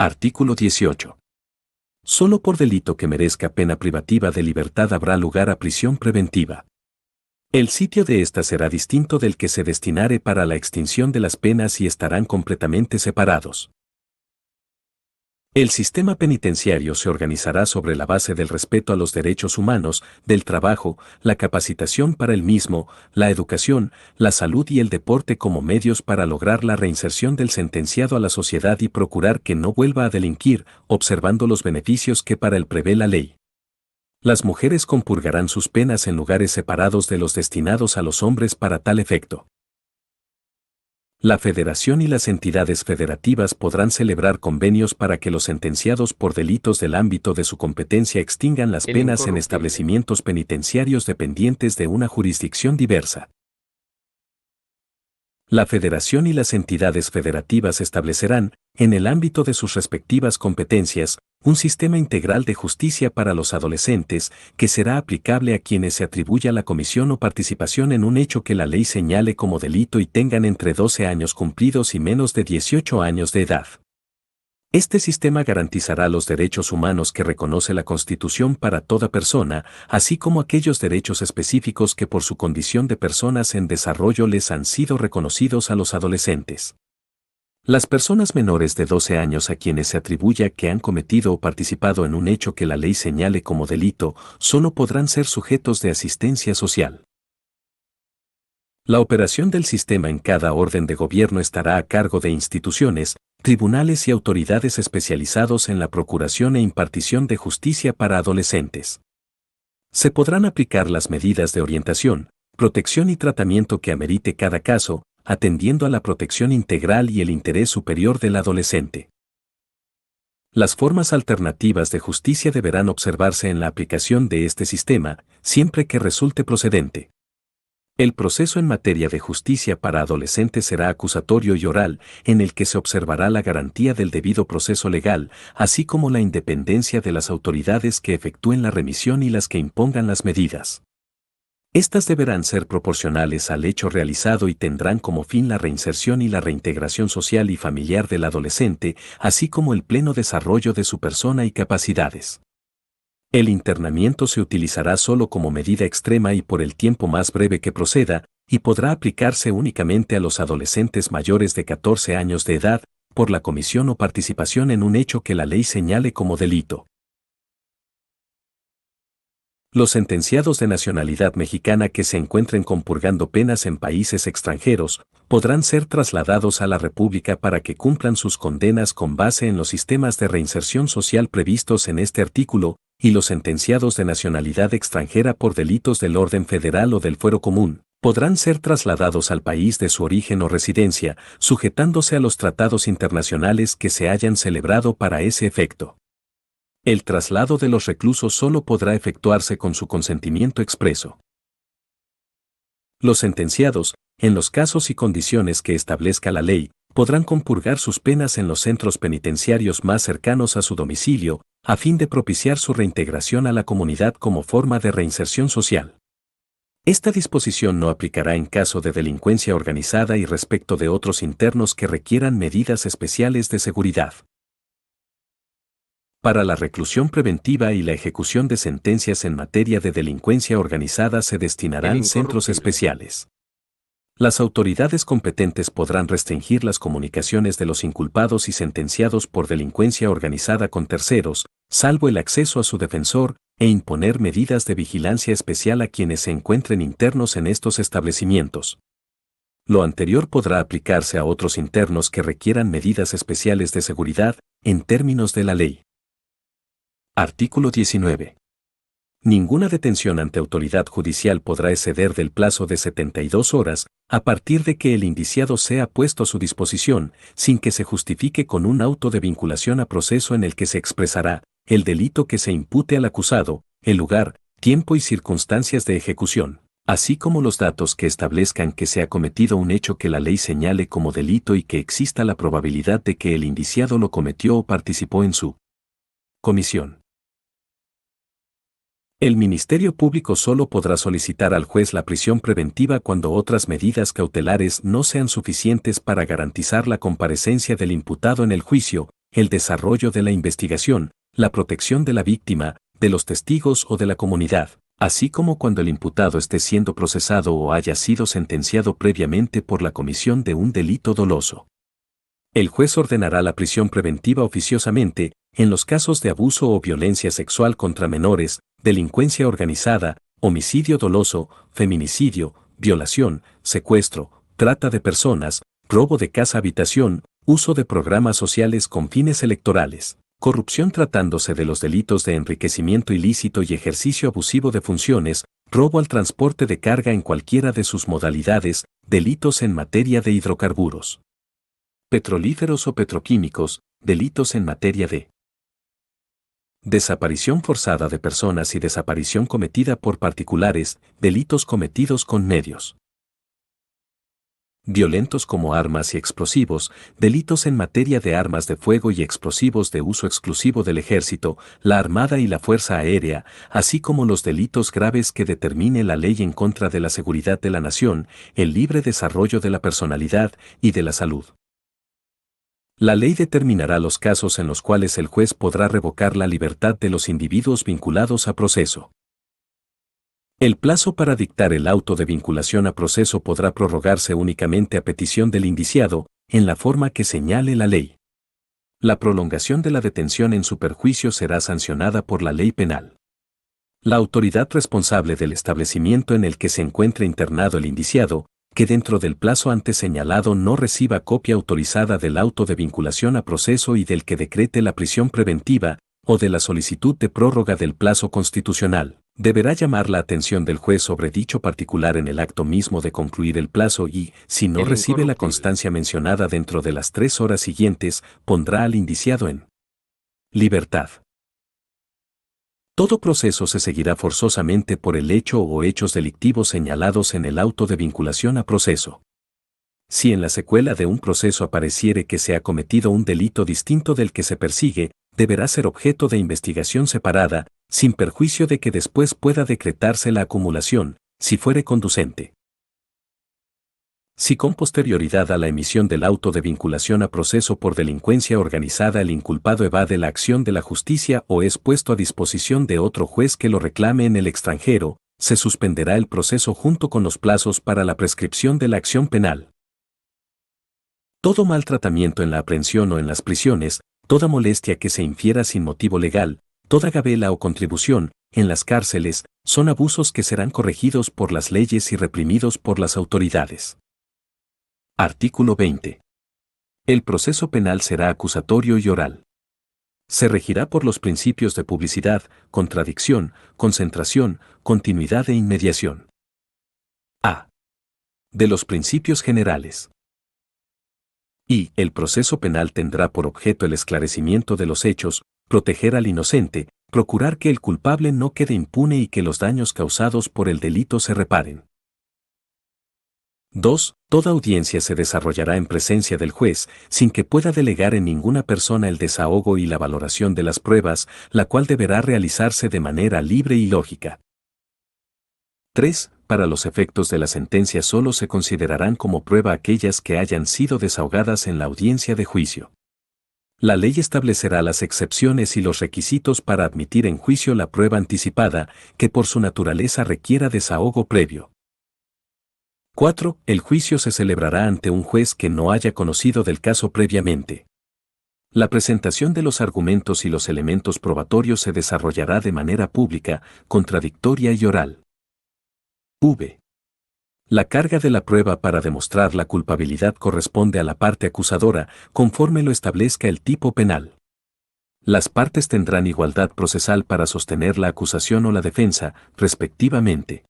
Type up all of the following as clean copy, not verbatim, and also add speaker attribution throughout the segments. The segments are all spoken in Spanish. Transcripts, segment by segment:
Speaker 1: Artículo 18. Solo por delito que merezca pena privativa de libertad habrá lugar a prisión preventiva. El sitio de ésta será distinto del que se destinare para la extinción de las penas y estarán completamente separados. El sistema penitenciario se organizará sobre la base del respeto a los derechos humanos, del trabajo, la capacitación para el mismo, la educación, la salud y el deporte como medios para lograr la reinserción del sentenciado a la sociedad y procurar que no vuelva a delinquir, observando los beneficios que para él prevé la ley. Las mujeres compurgarán sus penas en lugares separados de los destinados a los hombres para tal efecto. La Federación y las entidades federativas podrán celebrar convenios para que los sentenciados por delitos del ámbito de su competencia extingan las penas en establecimientos penitenciarios dependientes de una jurisdicción diversa. La Federación y las entidades federativas establecerán, en el ámbito de sus respectivas competencias, un sistema integral de justicia para los adolescentes que será aplicable a quienes se atribuya la comisión o participación en un hecho que la ley señale como delito y tengan entre 12 años cumplidos y menos de 18 años de edad. Este sistema garantizará los derechos humanos que reconoce la Constitución para toda persona, así como aquellos derechos específicos que por su condición de personas en desarrollo les han sido reconocidos a los adolescentes. Las personas menores de 12 años a quienes se atribuya que han cometido o participado en un hecho que la ley señale como delito, solo podrán ser sujetos de asistencia social. La operación del sistema en cada orden de gobierno estará a cargo de instituciones, tribunales y autoridades especializados en la procuración e impartición de justicia para adolescentes. Se podrán aplicar las medidas de orientación, protección y tratamiento que amerite cada caso, atendiendo a la protección integral y el interés superior del adolescente. Las formas alternativas de justicia deberán observarse en la aplicación de este sistema, siempre que resulte procedente. El proceso en materia de justicia para adolescentes será acusatorio y oral, en el que se observará la garantía del debido proceso legal, así como la independencia de las autoridades que efectúen la remisión y las que impongan las medidas. Estas deberán ser proporcionales al hecho realizado y tendrán como fin la reinserción y la reintegración social y familiar del adolescente, así como el pleno desarrollo de su persona y capacidades. El internamiento se utilizará solo como medida extrema y por el tiempo más breve que proceda, y podrá aplicarse únicamente a los adolescentes mayores de 14 años de edad, por la comisión o participación en un hecho que la ley señale como delito. Los sentenciados de nacionalidad mexicana que se encuentren compurgando penas en países extranjeros, podrán ser trasladados a la República para que cumplan sus condenas con base en los sistemas de reinserción social previstos en este artículo, y los sentenciados de nacionalidad extranjera por delitos del orden federal o del fuero común, podrán ser trasladados al país de su origen o residencia, sujetándose a los tratados internacionales que se hayan celebrado para ese efecto. El traslado de los reclusos solo podrá efectuarse con su consentimiento expreso. Los sentenciados, en los casos y condiciones que establezca la ley, podrán compurgar sus penas en los centros penitenciarios más cercanos a su domicilio, a fin de propiciar su reintegración a la comunidad como forma de reinserción social. Esta disposición no aplicará en caso de delincuencia organizada y respecto de otros internos que requieran medidas especiales de seguridad. Para la reclusión preventiva y la ejecución de sentencias en materia de delincuencia organizada se destinarán centros especiales. Las autoridades competentes podrán restringir las comunicaciones de los inculpados y sentenciados por delincuencia organizada con terceros, salvo el acceso a su defensor, e imponer medidas de vigilancia especial a quienes se encuentren internos en estos establecimientos. Lo anterior podrá aplicarse a otros internos que requieran medidas especiales de seguridad, en términos de la ley. Artículo 19. Ninguna detención ante autoridad judicial podrá exceder del plazo de 72 horas, a partir de que el indiciado sea puesto a su disposición, sin que se justifique con un auto de vinculación a proceso en el que se expresará el delito que se impute al acusado, el lugar, tiempo y circunstancias de ejecución, así como los datos que establezcan que se ha cometido un hecho que la ley señale como delito y que exista la probabilidad de que el indiciado lo cometió o participó en su comisión. El Ministerio Público solo podrá solicitar al juez la prisión preventiva cuando otras medidas cautelares no sean suficientes para garantizar la comparecencia del imputado en el juicio, el desarrollo de la investigación, la protección de la víctima, de los testigos o de la comunidad, así como cuando el imputado esté siendo procesado o haya sido sentenciado previamente por la comisión de un delito doloso. El juez ordenará la prisión preventiva oficiosamente en los casos de abuso o violencia sexual contra menores, delincuencia organizada, homicidio doloso, feminicidio, violación, secuestro, trata de personas, robo de casa-habitación, uso de programas sociales con fines electorales, corrupción tratándose de los delitos de enriquecimiento ilícito y ejercicio abusivo de funciones, robo al transporte de carga en cualquiera de sus modalidades, delitos en materia de hidrocarburos, petrolíferos o petroquímicos, delitos en materia de desaparición forzada de personas y desaparición cometida por particulares, delitos cometidos con medios violentos como armas y explosivos, delitos en materia de armas de fuego y explosivos de uso exclusivo del Ejército, la Armada y la Fuerza Aérea, así como los delitos graves que determine la ley en contra de la seguridad de la nación, el libre desarrollo de la personalidad y de la salud. La ley determinará los casos en los cuales el juez podrá revocar la libertad de los individuos vinculados a proceso. El plazo para dictar el auto de vinculación a proceso podrá prorrogarse únicamente a petición del indiciado, en la forma que señale la ley. La prolongación de la detención en su perjuicio será sancionada por la ley penal. La autoridad responsable del establecimiento en el que se encuentre internado el indiciado, que dentro del plazo antes señalado no reciba copia autorizada del auto de vinculación a proceso y del que decrete la prisión preventiva, o de la solicitud de prórroga del plazo constitucional, deberá llamar la atención del juez sobre dicho particular en el acto mismo de concluir el plazo y, si no recibe la constancia mencionada dentro de las 3 horas siguientes, pondrá al indiciado en libertad. Todo proceso se seguirá forzosamente por el hecho o hechos delictivos señalados en el auto de vinculación a proceso. Si en la secuela de un proceso apareciere que se ha cometido un delito distinto del que se persigue, deberá ser objeto de investigación separada, sin perjuicio de que después pueda decretarse la acumulación, si fuere conducente. Si con posterioridad a la emisión del auto de vinculación a proceso por delincuencia organizada el inculpado evade la acción de la justicia o es puesto a disposición de otro juez que lo reclame en el extranjero, se suspenderá el proceso junto con los plazos para la prescripción de la acción penal. Todo maltratamiento en la aprehensión o en las prisiones, toda molestia que se infiera sin motivo legal, toda gabela o contribución, en las cárceles, son abusos que serán corregidos por las leyes y reprimidos por las autoridades. Artículo 20. El proceso penal será acusatorio y oral. Se regirá por los principios de publicidad, contradicción, concentración, continuidad e inmediación. A. De los principios generales. Y el proceso penal tendrá por objeto el esclarecimiento de los hechos, proteger al inocente, procurar que el culpable no quede impune y que los daños causados por el delito se reparen. 2. Toda audiencia se desarrollará en presencia del juez, sin que pueda delegar en ninguna persona el desahogo y la valoración de las pruebas, la cual deberá realizarse de manera libre y lógica. 3. Para los efectos de la sentencia solo se considerarán como prueba aquellas que hayan sido desahogadas en la audiencia de juicio. La ley establecerá las excepciones y los requisitos para admitir en juicio la prueba anticipada, que por su naturaleza requiera desahogo previo. 4. El juicio se celebrará ante un juez que no haya conocido del caso previamente. La presentación de los argumentos y los elementos probatorios se desarrollará de manera pública, contradictoria y oral. V. La carga de la prueba para demostrar la culpabilidad corresponde a la parte acusadora, conforme lo establezca el tipo penal. Las partes tendrán igualdad procesal para sostener la acusación o la defensa, respectivamente.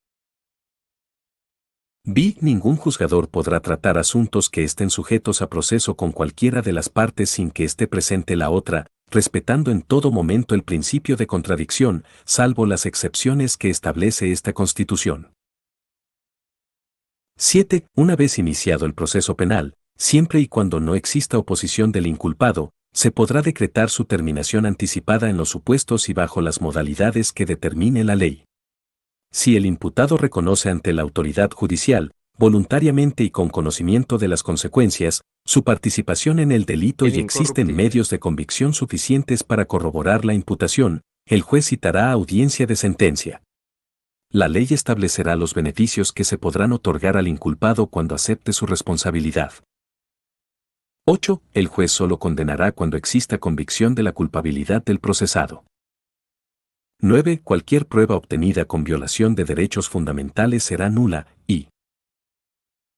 Speaker 1: B. Ningún juzgador podrá tratar asuntos que estén sujetos a proceso con cualquiera de las partes sin que esté presente la otra, respetando en todo momento el principio de contradicción, salvo las excepciones que establece esta Constitución. 7. Una vez iniciado el proceso penal, siempre y cuando no exista oposición del inculpado, se podrá decretar su terminación anticipada en los supuestos y bajo las modalidades que determine la ley. Si el imputado reconoce ante la autoridad judicial, voluntariamente y con conocimiento de las consecuencias, su participación en el delito y existen medios de convicción suficientes para corroborar la imputación, el juez citará audiencia de sentencia. La ley establecerá los beneficios que se podrán otorgar al inculpado cuando acepte su responsabilidad. 8. El juez solo condenará cuando exista convicción de la culpabilidad del procesado. 9. Cualquier prueba obtenida con violación de derechos fundamentales será nula, y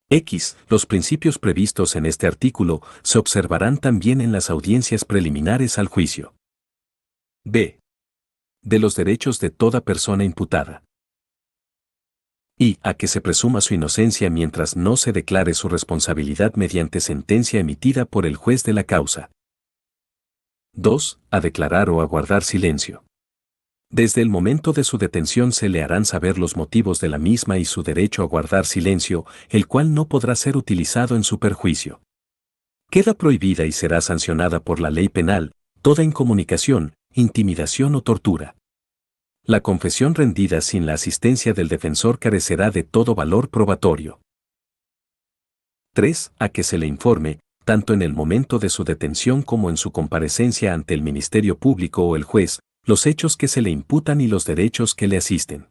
Speaker 1: X. Los principios previstos en este artículo se observarán también en las audiencias preliminares al juicio. B. De los derechos de toda persona imputada. Y a que se presuma su inocencia mientras no se declare su responsabilidad mediante sentencia emitida por el juez de la causa. 2. A declarar o a guardar silencio. Desde el momento de su detención se le harán saber los motivos de la misma y su derecho a guardar silencio, el cual no podrá ser utilizado en su perjuicio. Queda prohibida y será sancionada por la ley penal toda incomunicación, intimidación o tortura. La confesión rendida sin la asistencia del defensor carecerá de todo valor probatorio. 3. A que se le informe, tanto en el momento de su detención como en su comparecencia ante el Ministerio Público o el juez, los hechos que se le imputan y los derechos que le asisten.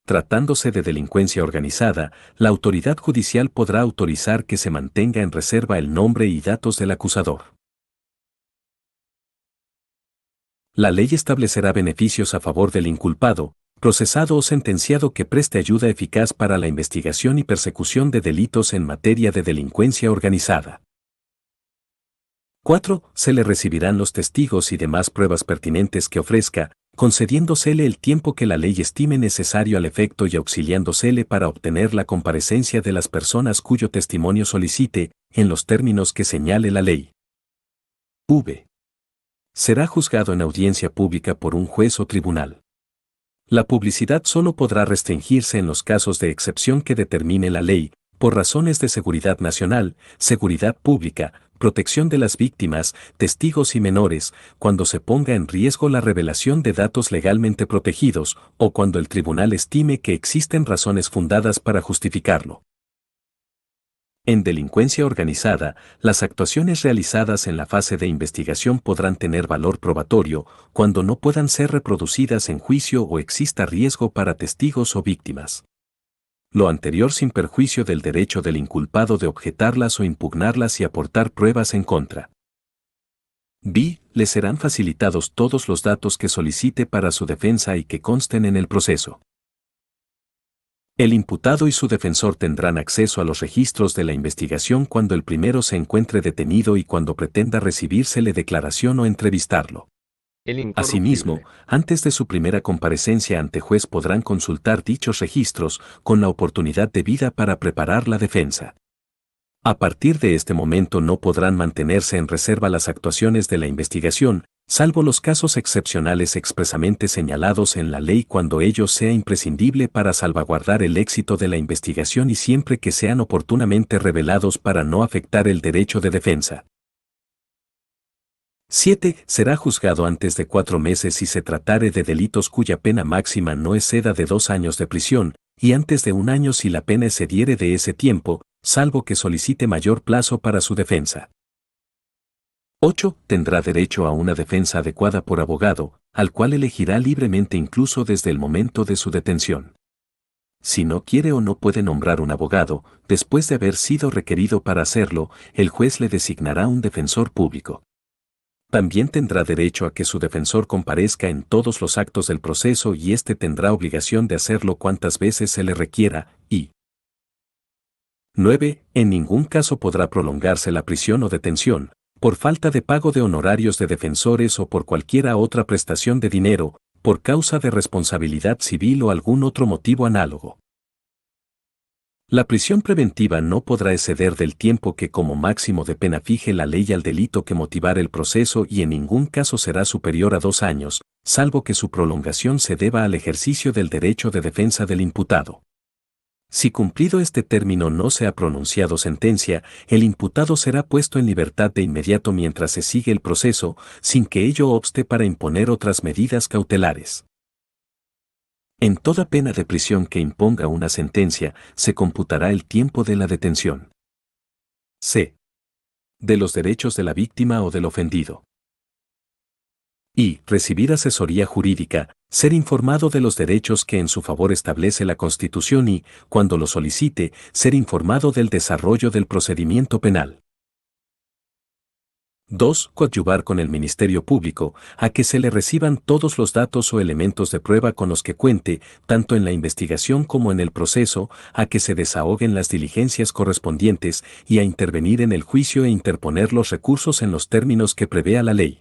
Speaker 1: Tratándose de delincuencia organizada, la autoridad judicial podrá autorizar que se mantenga en reserva el nombre y datos del acusador. La ley establecerá beneficios a favor del inculpado, procesado o sentenciado que preste ayuda eficaz para la investigación y persecución de delitos en materia de delincuencia organizada. 4. Se le recibirán los testigos y demás pruebas pertinentes que ofrezca, concediéndosele el tiempo que la ley estime necesario al efecto y auxiliándosele para obtener la comparecencia de las personas cuyo testimonio solicite, en los términos que señale la ley. V. Será juzgado en audiencia pública por un juez o tribunal. La publicidad solo podrá restringirse en los casos de excepción que determine la ley, por razones de seguridad nacional, seguridad pública, protección de las víctimas, testigos y menores, cuando se ponga en riesgo la revelación de datos legalmente protegidos, o cuando el tribunal estime que existen razones fundadas para justificarlo. En delincuencia organizada, las actuaciones realizadas en la fase de investigación podrán tener valor probatorio cuando no puedan ser reproducidas en juicio o exista riesgo para testigos o víctimas. Lo anterior sin perjuicio del derecho del inculpado de objetarlas o impugnarlas y aportar pruebas en contra. B. Le serán facilitados todos los datos que solicite para su defensa y que consten en el proceso. El imputado y su defensor tendrán acceso a los registros de la investigación cuando el primero se encuentre detenido y cuando pretenda recibírsele declaración o entrevistarlo. Asimismo, antes de su primera comparecencia ante juez podrán consultar dichos registros con la oportunidad debida para preparar la defensa. A partir de este momento no podrán mantenerse en reserva las actuaciones de la investigación, salvo los casos excepcionales expresamente señalados en la ley cuando ello sea imprescindible para salvaguardar el éxito de la investigación y siempre que sean oportunamente revelados para no afectar el derecho de defensa. 7. Será juzgado antes de 4 meses si se tratare de delitos cuya pena máxima no exceda de 2 años de prisión, y antes de 1 año si la pena excediere de ese tiempo, salvo que solicite mayor plazo para su defensa. 8. Tendrá derecho a una defensa adecuada por abogado, al cual elegirá libremente incluso desde el momento de su detención. Si no quiere o no puede nombrar un abogado, después de haber sido requerido para hacerlo, el juez le designará un defensor público. También tendrá derecho a que su defensor comparezca en todos los actos del proceso y éste tendrá obligación de hacerlo cuantas veces se le requiera, y 9. En ningún caso podrá prolongarse la prisión o detención, por falta de pago de honorarios de defensores o por cualquiera otra prestación de dinero, por causa de responsabilidad civil o algún otro motivo análogo. La prisión preventiva no podrá exceder del tiempo que como máximo de pena fije la ley al delito que motivara el proceso y en ningún caso será superior a 2 años, salvo que su prolongación se deba al ejercicio del derecho de defensa del imputado. Si cumplido este término no se ha pronunciado sentencia, el imputado será puesto en libertad de inmediato mientras se sigue el proceso, sin que ello obste para imponer otras medidas cautelares. En toda pena de prisión que imponga una sentencia, se computará el tiempo de la detención. C. De los derechos de la víctima o del ofendido. Y. Recibir asesoría jurídica, ser informado de los derechos que en su favor establece la Constitución y, cuando lo solicite, ser informado del desarrollo del procedimiento penal. 2. Coadyuvar con el Ministerio Público a que se le reciban todos los datos o elementos de prueba con los que cuente, tanto en la investigación como en el proceso, a que se desahoguen las diligencias correspondientes y a intervenir en el juicio e interponer los recursos en los términos que prevea la ley.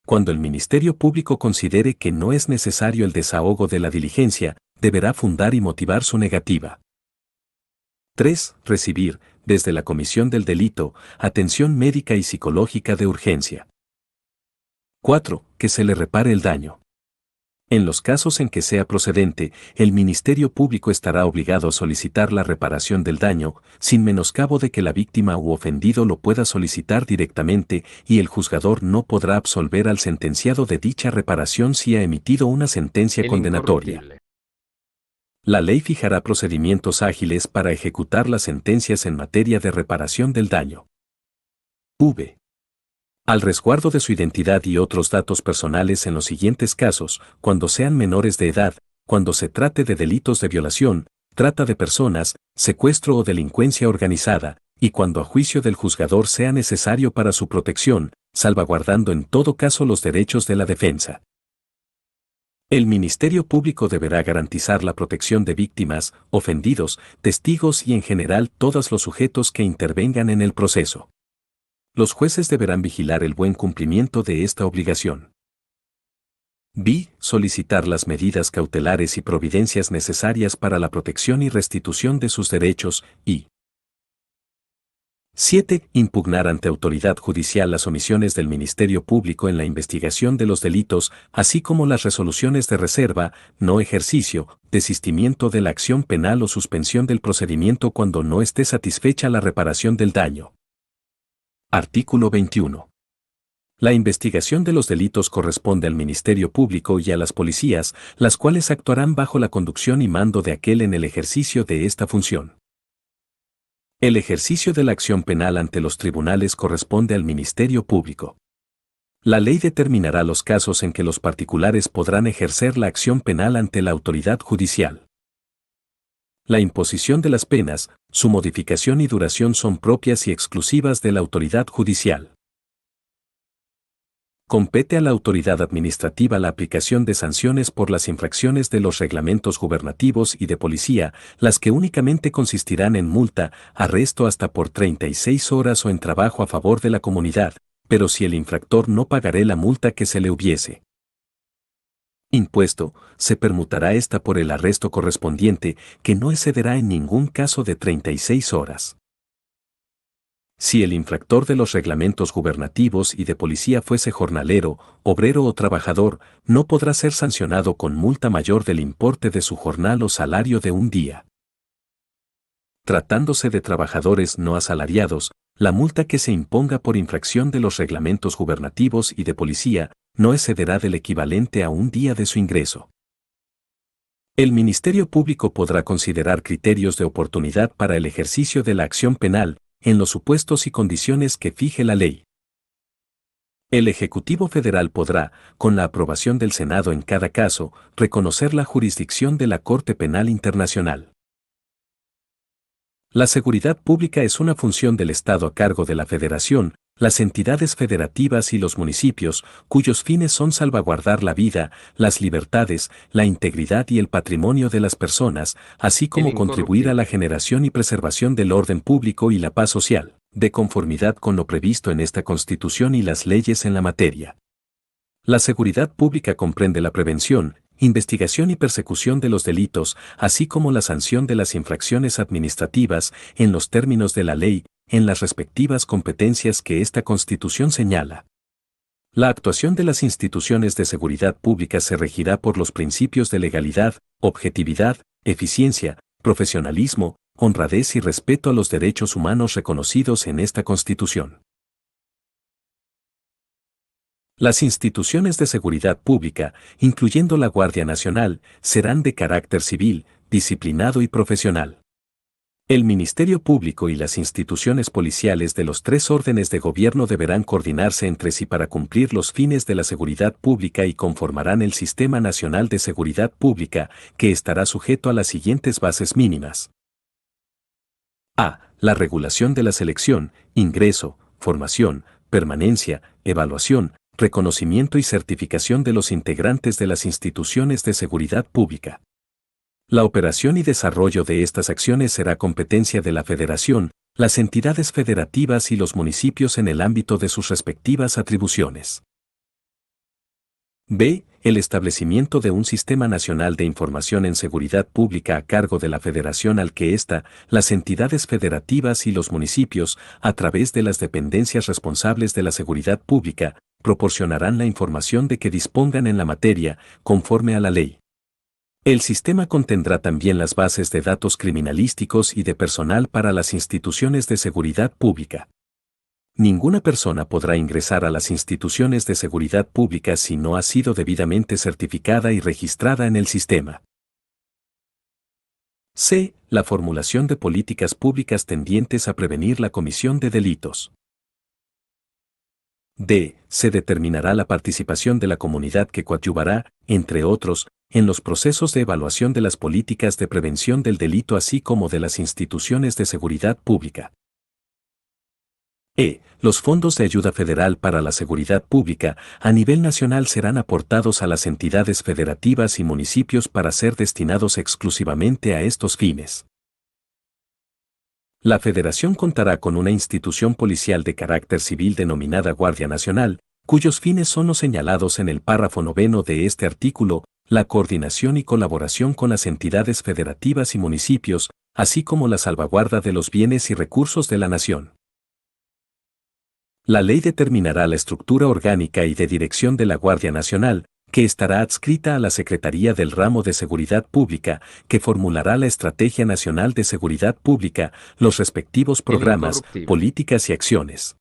Speaker 1: Cuando el Ministerio Público considere que no es necesario el desahogo de la diligencia, deberá fundar y motivar su negativa. 3. Recibir, desde la comisión del delito, atención médica y psicológica de urgencia. 4. Que se le repare el daño. En los casos en que sea procedente, el Ministerio Público estará obligado a solicitar la reparación del daño, sin menoscabo de que la víctima u ofendido lo pueda solicitar directamente y el juzgador no podrá absolver al sentenciado de dicha reparación si ha emitido una sentencia condenatoria. La ley fijará procedimientos ágiles para ejecutar las sentencias en materia de reparación del daño. V. Al resguardo de su identidad y otros datos personales en los siguientes casos, cuando sean menores de edad, cuando se trate de delitos de violación, trata de personas, secuestro o delincuencia organizada, y cuando a juicio del juzgador sea necesario para su protección, salvaguardando en todo caso los derechos de la defensa. El Ministerio Público deberá garantizar la protección de víctimas, ofendidos, testigos y en general todos los sujetos que intervengan en el proceso. Los jueces deberán vigilar el buen cumplimiento de esta obligación. B. Solicitar las medidas cautelares y providencias necesarias para la protección y restitución de sus derechos y 7. Impugnar ante autoridad judicial las omisiones del Ministerio Público en la investigación de los delitos, así como las resoluciones de reserva, no ejercicio, desistimiento de la acción penal o suspensión del procedimiento cuando no esté satisfecha la reparación del daño. Artículo 21. La investigación de los delitos corresponde al Ministerio Público y a las policías, las cuales actuarán bajo la conducción y mando de aquel en el ejercicio de esta función. El ejercicio de la acción penal ante los tribunales corresponde al Ministerio Público. La ley determinará los casos en que los particulares podrán ejercer la acción penal ante la autoridad judicial. La imposición de las penas, su modificación y duración son propias y exclusivas de la autoridad judicial. Compete a la autoridad administrativa la aplicación de sanciones por las infracciones de los reglamentos gubernativos y de policía, las que únicamente consistirán en multa, arresto hasta por 36 horas o en trabajo a favor de la comunidad, pero si el infractor no pagará la multa que se le hubiese impuesto, se permutará esta por el arresto correspondiente, que no excederá en ningún caso de 36 horas. Si el infractor de los reglamentos gubernativos y de policía fuese jornalero, obrero o trabajador, no podrá ser sancionado con multa mayor del importe de su jornal o salario de un día. Tratándose de trabajadores no asalariados, la multa que se imponga por infracción de los reglamentos gubernativos y de policía no excederá del equivalente a un día de su ingreso. El Ministerio Público podrá considerar criterios de oportunidad para el ejercicio de la acción penal, en los supuestos y condiciones que fije la ley. El Ejecutivo Federal podrá, con la aprobación del Senado en cada caso, reconocer la jurisdicción de la Corte Penal Internacional. La seguridad pública es una función del Estado a cargo de la Federación, las entidades federativas y los municipios, cuyos fines son salvaguardar la vida, las libertades, la integridad y el patrimonio de las personas, así como contribuir a la generación y preservación del orden público y la paz social, de conformidad con lo previsto en esta Constitución y las leyes en la materia. La seguridad pública comprende la prevención, investigación y persecución de los delitos, así como la sanción de las infracciones administrativas, en los términos de la ley, en las respectivas competencias que esta Constitución señala. La actuación de las instituciones de seguridad pública se regirá por los principios de legalidad, objetividad, eficiencia, profesionalismo, honradez y respeto a los derechos humanos reconocidos en esta Constitución. Las instituciones de seguridad pública, incluyendo la Guardia Nacional, serán de carácter civil, disciplinado y profesional. El Ministerio Público y las instituciones policiales de los tres órdenes de gobierno deberán coordinarse entre sí para cumplir los fines de la seguridad pública y conformarán el Sistema Nacional de Seguridad Pública, que estará sujeto a las siguientes bases mínimas. A. La regulación de la selección, ingreso, formación, permanencia, evaluación, reconocimiento y certificación de los integrantes de las instituciones de seguridad pública. La operación y desarrollo de estas acciones será competencia de la Federación, las entidades federativas y los municipios en el ámbito de sus respectivas atribuciones. B. El establecimiento de un Sistema Nacional de Información en Seguridad Pública a cargo de la Federación al que las entidades federativas y los municipios, a través de las dependencias responsables de la seguridad pública, proporcionarán la información de que dispongan en la materia, conforme a la ley. El sistema contendrá también las bases de datos criminalísticos y de personal para las instituciones de seguridad pública. Ninguna persona podrá ingresar a las instituciones de seguridad pública si no ha sido debidamente certificada y registrada en el sistema. C. La formulación de políticas públicas tendientes a prevenir la comisión de delitos. D. Se determinará la participación de la comunidad que coadyuvará, entre otros, en los procesos de evaluación de las políticas de prevención del delito así como de las instituciones de seguridad pública. E. Los fondos de ayuda federal para la seguridad pública a nivel nacional serán aportados a las entidades federativas y municipios para ser destinados exclusivamente a estos fines. La Federación contará con una institución policial de carácter civil denominada Guardia Nacional, cuyos fines son los señalados en el párrafo 9 de este artículo, la coordinación y colaboración con las entidades federativas y municipios, así como la salvaguarda de los bienes y recursos de la nación. La ley determinará la estructura orgánica y de dirección de la Guardia Nacional, que estará adscrita a la Secretaría del Ramo de Seguridad Pública, que formulará la Estrategia Nacional de Seguridad Pública, los respectivos programas, políticas y acciones.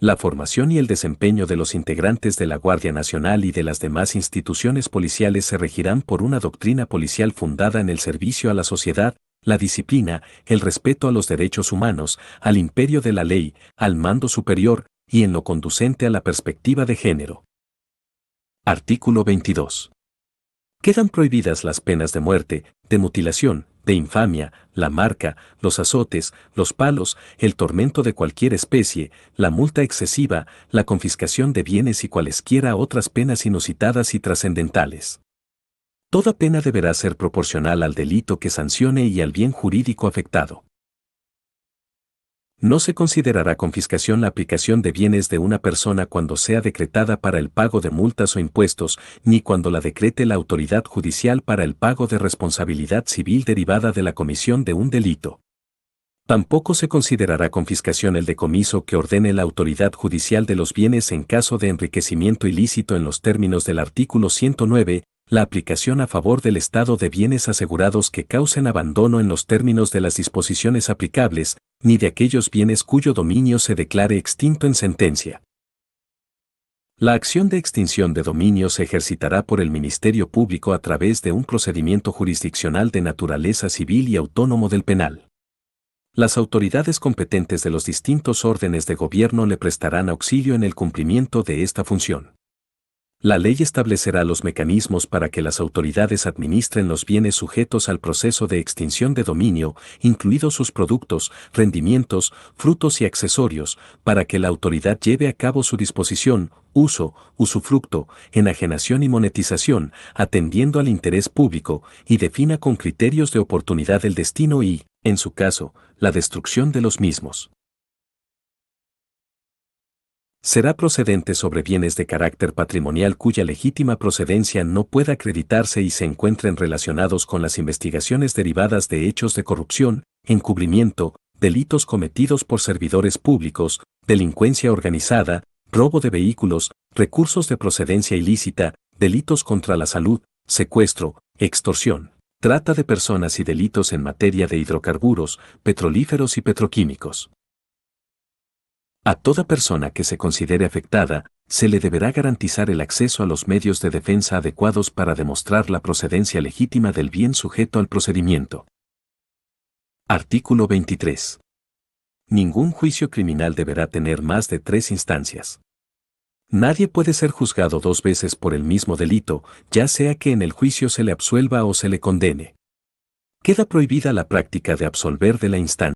Speaker 1: La formación y el desempeño de los integrantes de la Guardia Nacional y de las demás instituciones policiales se regirán por una doctrina policial fundada en el servicio a la sociedad, la disciplina, el respeto a los derechos humanos, al imperio de la ley, al mando superior, y en lo conducente a la perspectiva de género. Artículo 22. Quedan prohibidas las penas de muerte, de mutilación, de infamia, la marca, los azotes, los palos, el tormento de cualquier especie, la multa excesiva, la confiscación de bienes y cualesquiera otras penas inusitadas y trascendentales. Toda pena deberá ser proporcional al delito que sancione y al bien jurídico afectado. No se considerará confiscación la aplicación de bienes de una persona cuando sea decretada para el pago de multas o impuestos, ni cuando la decrete la autoridad judicial para el pago de responsabilidad civil derivada de la comisión de un delito. Tampoco se considerará confiscación el decomiso que ordene la autoridad judicial de los bienes en caso de enriquecimiento ilícito en los términos del artículo 109, la aplicación a favor del Estado de bienes asegurados que causen abandono en los términos de las disposiciones aplicables, ni de aquellos bienes cuyo dominio se declare extinto en sentencia. La acción de extinción de dominio se ejercitará por el Ministerio Público a través de un procedimiento jurisdiccional de naturaleza civil y autónomo del penal. Las autoridades competentes de los distintos órdenes de gobierno le prestarán auxilio en el cumplimiento de esta función. La ley establecerá los mecanismos para que las autoridades administren los bienes sujetos al proceso de extinción de dominio, incluidos sus productos, rendimientos, frutos y accesorios, para que la autoridad lleve a cabo su disposición, uso, usufructo, enajenación y monetización, atendiendo al interés público, y defina con criterios de oportunidad el destino y, en su caso, la destrucción de los mismos. Será procedente sobre bienes de carácter patrimonial cuya legítima procedencia no pueda acreditarse y se encuentren relacionados con las investigaciones derivadas de hechos de corrupción, encubrimiento, delitos cometidos por servidores públicos, delincuencia organizada, robo de vehículos, recursos de procedencia ilícita, delitos contra la salud, secuestro, extorsión, trata de personas y delitos en materia de hidrocarburos, petrolíferos y petroquímicos. A toda persona que se considere afectada, se le deberá garantizar el acceso a los medios de defensa adecuados para demostrar la procedencia legítima del bien sujeto al procedimiento. Artículo 23. Ningún juicio criminal deberá tener más de 3 instancias. Nadie puede ser juzgado 2 veces por el mismo delito, ya sea que en el juicio se le absuelva o se le condene. Queda prohibida la práctica de absolver de la instancia.